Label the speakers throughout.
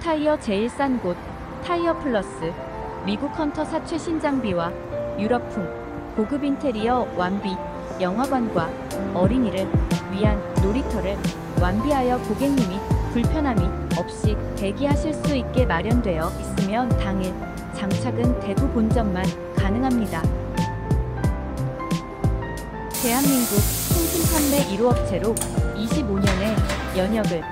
Speaker 1: 타이어 제일 싼 곳 타이어 플러스. 미국 헌터사 최신 장비와 유럽풍 고급 인테리어 완비. 영화관과 어린이를 위한 놀이터를 완비하여 고객님이 불편함이 없이 대기하실 수 있게 마련되어 있으며 당일 장착은 대구 본점만 가능합니다. 대한민국 통신 판매 1호 업체로 25년의 연역을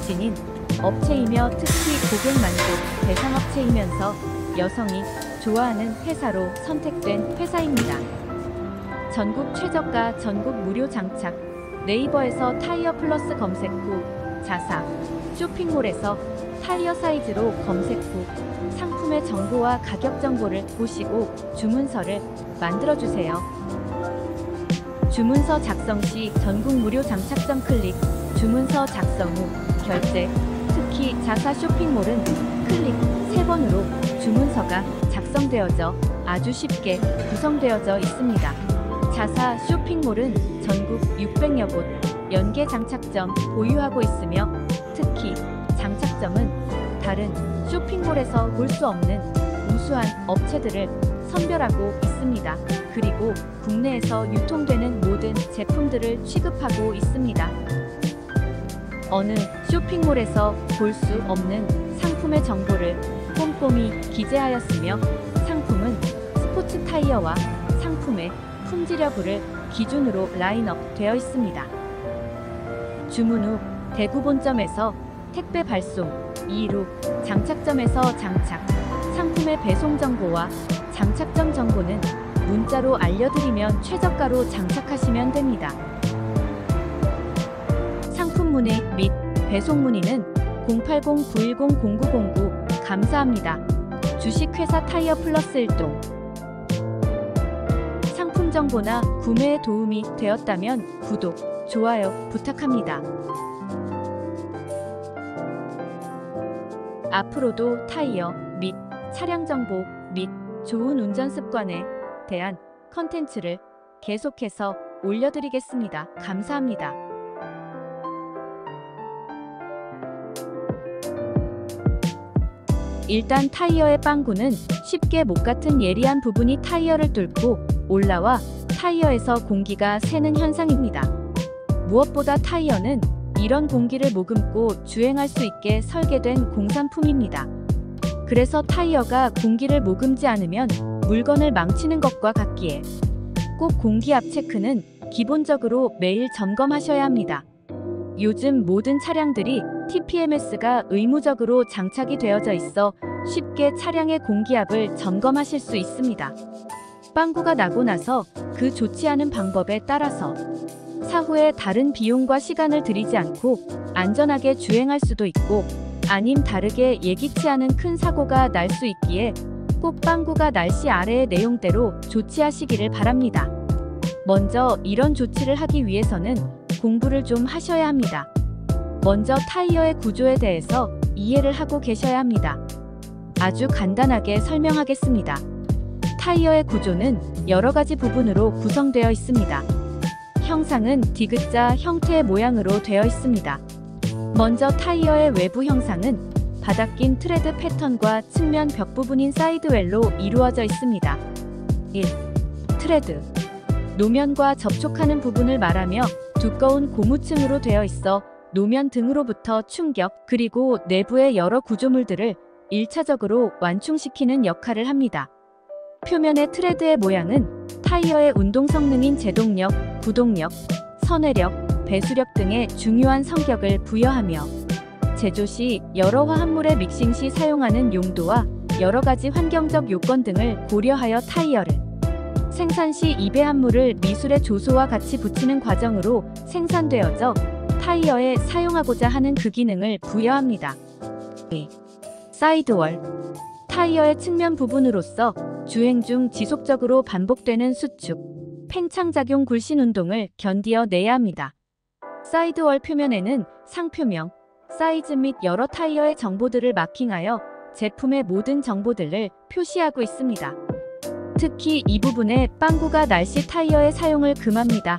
Speaker 1: 지닌 업체이며 특히 고객 만족 대상업체이면서 여성이 좋아하는 회사로 선택된 회사입니다. 전국 최저가, 전국 무료 장착. 네이버에서 타이어 플러스 검색 후 자사, 쇼핑몰에서 타이어 사이즈로 검색 후 상품의 정보와 가격 정보를 보시고 주문서를 만들어주세요. 주문서 작성 시 전국 무료 장착점 클릭. 주문서 작성 후 결제. 특히 자사 쇼핑몰은 클릭 3번으로 주문서가 작성되어져 아주 쉽게 구성되어져 있습니다. 자사 쇼핑몰은 전국 600여 곳 연계 장착점 보유하고 있으며 특히 장착점은 다른 쇼핑몰에서 볼 수 없는 우수한 업체들을 선별하고 있습니다. 그리고 국내에서 유통되는 모든 제품들을 취급하고 있습니다. 어느 쇼핑몰에서 볼 수 없는 상품의 정보를 꼼꼼히 기재하였으며 상품은 스포츠 타이어와 상품의 품질 여부를 기준으로 라인업 되어 있습니다. 주문 후 대구 본점에서 택배 발송, 이일 후 장착점에서 장착, 상품의 배송 정보와 장착점 정보는 문자로 알려드리면 최저가로 장착하시면 됩니다. 상품 문의 및 배송 문의는 080-910-0909 감사합니다. 주식회사 타이어 플러스 1동. 상품 정보나 구매에 도움이 되었다면 구독, 좋아요 부탁합니다. 앞으로도 타이어 및 차량 정보 및 좋은 운전 습관에 대한 컨텐츠를 계속해서 올려드리겠습니다. 감사합니다. 일단 타이어의 빵구는 쉽게 못 같은 예리한 부분이 타이어를 뚫고 올라와 타이어에서 공기가 새는 현상입니다. 무엇보다 타이어는 이런 공기를 머금고 주행할 수 있게 설계된 공산품입니다. 그래서 타이어가 공기를 머금지 않으면 물건을 망치는 것과 같기에 꼭 공기압 체크는 기본적으로 매일 점검하셔야 합니다. 요즘 모든 차량들이 TPMS가 의무적으로 장착이 되어져 있어 쉽게 차량의 공기압을 점검하실 수 있습니다. 빵구가 나고 나서 그 좋지 않은 방법에 따라서 사후에 다른 비용과 시간을 들이지 않고 안전하게 주행할 수도 있고 아님 다르게 예기치 않은 큰 사고가 날 수 있기에 꼭 빵구가 날씨 아래의 내용대로 조치하시기를 바랍니다. 먼저 이런 조치를 하기 위해서는 공부를 좀 하셔야 합니다. 먼저 타이어의 구조에 대해서 이해를 하고 계셔야 합니다. 아주 간단하게 설명하겠습니다. 타이어의 구조는 여러 가지 부분으로 구성되어 있습니다. 형상은 디귿자 형태의 모양으로 되어 있습니다. 먼저 타이어의 외부 형상은 바닥긴 트레드 패턴과 측면 벽 부분인 사이드웰로 이루어져 있습니다. 1. 트레드. 노면과 접촉하는 부분을 말하며 두꺼운 고무층으로 되어 있어 노면 등으로부터 충격 그리고 내부의 여러 구조물들을 1차적으로 완충시키는 역할을 합니다. 표면의 트레드의 모양은 타이어의 운동 성능인 제동력, 구동력, 선회력, 배수력 등의 중요한 성격을 부여하며 제조 시 여러 화합물의 믹싱 시 사용하는 용도와 여러 가지 환경적 요건 등을 고려하여 타이어를 생산 시 이 배합물을 미술의 조소와 같이 붙이는 과정으로 생산되어져 타이어에 사용하고자 하는 그 기능을 부여합니다. 2. 사이드월. 타이어의 측면 부분으로서 주행 중 지속적으로 반복되는 수축, 팽창작용 굴신 운동을 견디어내야 합니다. 사이드월 표면에는 상표명, 사이즈 및 여러 타이어의 정보들을 마킹하여 제품의 모든 정보들을 표시하고 있습니다. 특히 이 부분에 빵구가 날씨 타이어의 사용을 금합니다.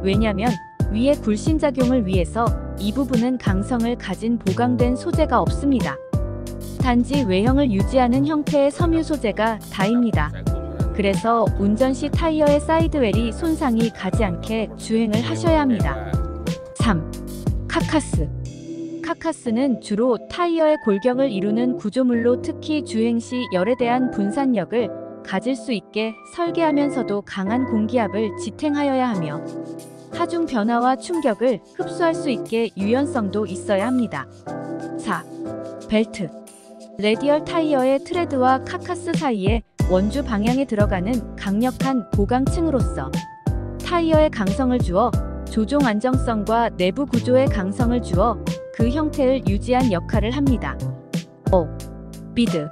Speaker 1: 왜냐면 위의 굴신작용을 위해서 이 부분은 강성을 가진 보강된 소재가 없습니다. 단지 외형을 유지하는 형태의 섬유 소재가 다입니다. 그래서 운전 시 타이어의 사이드웰이 손상이 가지 않게 주행을 하셔야 합니다. 3. 카카스. 카카스는 주로 타이어의 골경을 이루는 구조물로 특히 주행 시 열에 대한 분산력을 가질 수 있게 설계하면서도 강한 공기압을 지탱하여야 하며 하중 변화와 충격을 흡수할 수 있게 유연성도 있어야 합니다. 4. 벨트. 레디얼 타이어의 트레드와 카카스 사이에 원주 방향에 들어가는 강력한 보강층으로서 타이어의 강성을 주어 조종 안정성과 내부 구조의 강성을 주어 그 형태를 유지한 역할을 합니다. 5. 비드.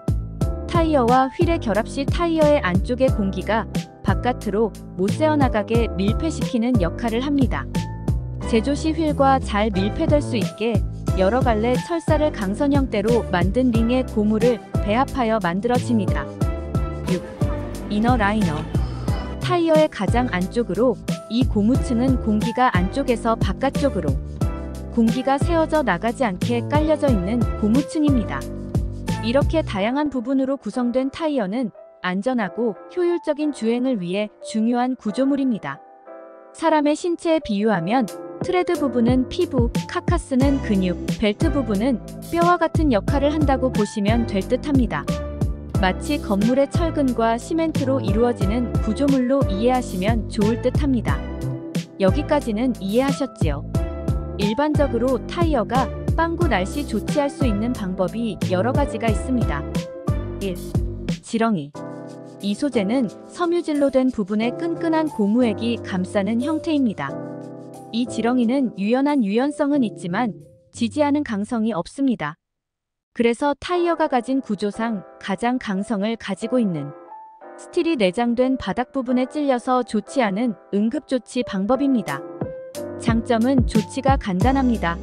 Speaker 1: 타이어와 휠의 결합 시 타이어의 안쪽의 공기가 바깥으로 못 새어나가게 밀폐시키는 역할을 합니다. 제조 시 휠과 잘 밀폐될 수 있게 여러 갈래 철사를 강선 형태로 만든 링의 고무를 배합하여 만들어집니다. 6. 이너 라이너. 타이어의 가장 안쪽으로 이 고무층은 공기가 안쪽에서 바깥쪽으로 공기가 새어져 나가지 않게 깔려져 있는 고무층입니다. 이렇게 다양한 부분으로 구성된 타이어는 안전하고 효율적인 주행을 위해 중요한 구조물입니다. 사람의 신체에 비유하면 트레드 부분은 피부, 카카스는 근육, 벨트 부분은 뼈와 같은 역할을 한다고 보시면 될 듯합니다. 마치 건물의 철근과 시멘트로 이루어지는 구조물로 이해하시면 좋을 듯합니다. 여기까지는 이해하셨지요? 일반적으로 타이어가 빵구 날씨 조치할 수 있는 방법이 여러 가지가 있습니다. 1. 지렁이. 이 소재는 섬유질로 된 부분에 끈끈한 고무액이 감싸는 형태입니다. 이 지렁이는 유연한 유연성은 있지만 지지하는 강성이 없습니다. 그래서 타이어가 가진 구조상 가장 강성을 가지고 있는 스틸이 내장된 바닥 부분에 찔려서 조치하는 응급조치 방법입니다. 장점은 조치가 간단합니다.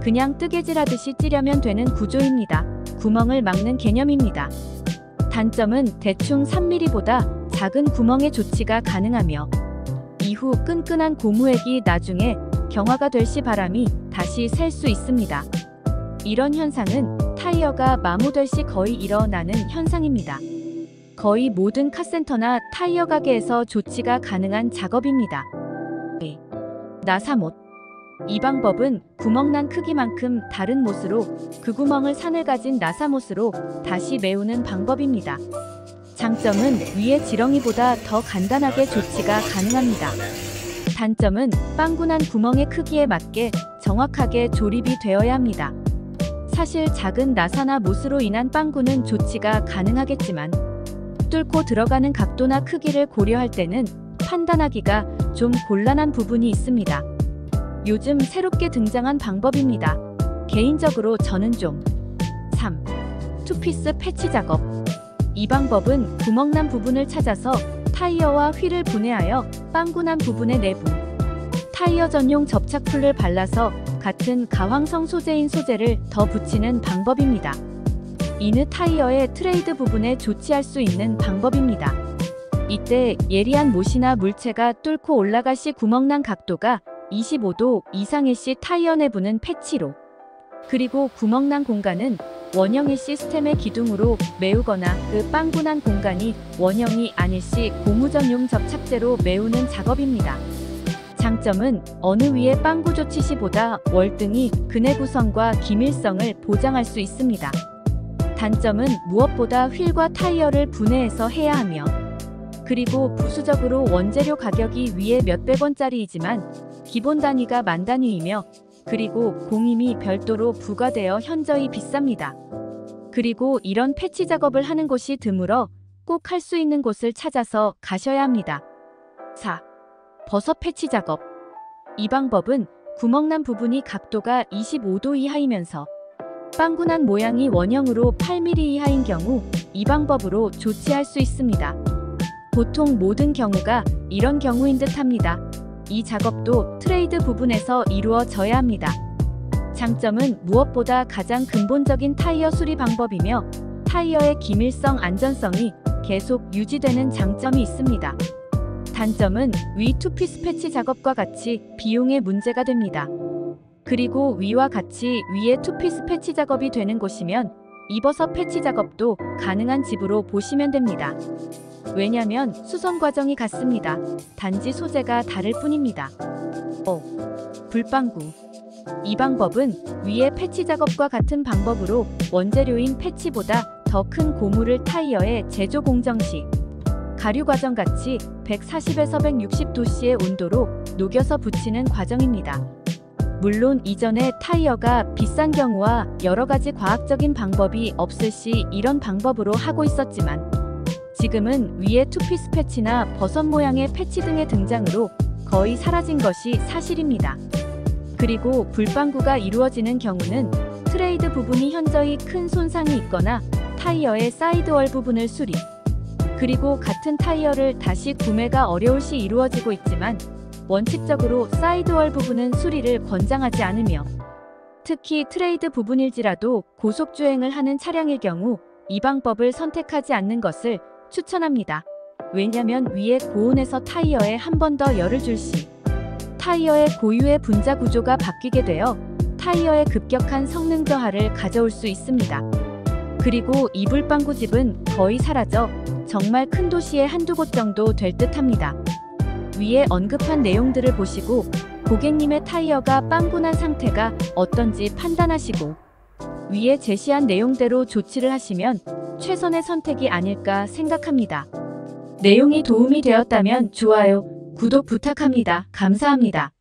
Speaker 1: 그냥 뜨개질하듯이 찌려면 되는 구조입니다. 구멍을 막는 개념입니다. 단점은 대충 3mm보다 작은 구멍의 조치가 가능하며 이후 끈끈한 고무액이 나중에 경화가 될 시 바람이 다시 셀 수 있습니다. 이런 현상은 타이어가 마모될 시 거의 일어나는 현상입니다. 거의 모든 카센터나 타이어 가게에서 조치가 가능한 작업입니다. 나사못. 이 방법은 구멍난 크기만큼 다른 못으로 그 구멍을 사늘가진 나사못으로 다시 메우는 방법입니다. 장점은 위의 지렁이보다 더 간단하게 조치가 가능합니다. 단점은 빵구난 구멍의 크기에 맞게 정확하게 조립이 되어야 합니다. 사실 작은 나사나 못으로 인한 빵구는 조치가 가능하겠지만 뚫고 들어가는 각도나 크기를 고려할 때는 판단하기가 좀 곤란한 부분이 있습니다. 요즘 새롭게 등장한 방법입니다. 개인적으로 저는 좀 3. 투피스 패치 작업. 이 방법은 구멍난 부분을 찾아서 타이어와 휠을 분해하여 빵구난 부분의 내부 타이어 전용 접착풀을 발라서 같은 가황성 소재인 소재를 더 붙이는 방법입니다. 이는 타이어의 트레이드 부분에 조치할 수 있는 방법입니다. 이때 예리한 못이나 물체가 뚫고 올라갈 시 구멍난 각도가 25도 이상일 시 타이어 내부는 패치로, 그리고 구멍난 공간은 원형의 시스템의 기둥으로 메우거나 그 빵구난 공간이 원형이 아닐 시 고무 전용 접착제로 메우는 작업입니다. 장점은 어느 위의 빵구 조치 시보다 월등히 근해 구성과 기밀성을 보장할 수 있습니다. 단점은 무엇보다 휠과 타이어를 분해해서 해야 하며, 그리고 부수적으로 원재료 가격이 위에 몇백 원짜리이지만 기본 단위가 만 단위이며, 그리고 공임이 별도로 부과되어 현저히 비쌉니다. 그리고 이런 패치 작업을 하는 곳이 드물어 꼭 할 수 있는 곳을 찾아서 가셔야 합니다. 4. 버섯 패치 작업. 이 방법은 구멍난 부분이 각도가 25도 이하이면서 빵구난 모양이 원형으로 8mm 이하인 경우 이 방법으로 조치할 수 있습니다. 보통 모든 경우가 이런 경우인 듯합니다. 이 작업도 트레이드 부분에서 이루어져야 합니다. 장점은 무엇보다 가장 근본적인 타이어 수리 방법이며 타이어의 기밀성 안전성이 계속 유지되는 장점이 있습니다. 단점은 위 투피스 패치 작업과 같이 비용의 문제가 됩니다. 그리고 위와 같이 위에 투피스 패치 작업이 되는 곳이면 입어서 패치 작업도 가능한 집으로 보시면 됩니다. 왜냐면 수선 과정이 같습니다. 단지 소재가 다를 뿐입니다. 불방구. 이 방법은 위에 패치 작업과 같은 방법으로 원재료인 패치보다 더 큰 고무를 타이어에 제조 공정 시 가류 과정 같이 140에서 160도씨의 온도로 녹여서 붙이는 과정입니다. 물론 이전에 타이어가 비싼 경우와 여러가지 과학적인 방법이 없을 시 이런 방법으로 하고 있었지만 지금은 위에 투피스 패치나 버섯 모양의 패치 등의 등장으로 거의 사라진 것이 사실입니다. 그리고 불방구가 이루어지는 경우는 트레이드 부분이 현저히 큰 손상이 있거나 타이어의 사이드월 부분을 수리, 그리고 같은 타이어를 다시 구매가 어려울 시 이루어지고 있지만 원칙적으로 사이드월 부분은 수리를 권장하지 않으며 특히 트레이드 부분일지라도 고속주행을 하는 차량일 경우 이 방법을 선택하지 않는 것을 추천합니다. 왜냐면 위에 고온에서 타이어에 한 번 더 열을 줄 시 타이어의 고유의 분자 구조가 바뀌게 되어 타이어의 급격한 성능 저하를 가져올 수 있습니다. 그리고 이 불방구집은 거의 사라져 정말 큰 도시에 한두 곳 정도 될 듯합니다. 위에 언급한 내용들을 보시고 고객님의 타이어가 빵구난 상태가 어떤지 판단하시고 위에 제시한 내용대로 조치를 하시면 최선의 선택이 아닐까 생각합니다. 내용이 도움이 되었다면 좋아요, 구독 부탁합니다. 감사합니다.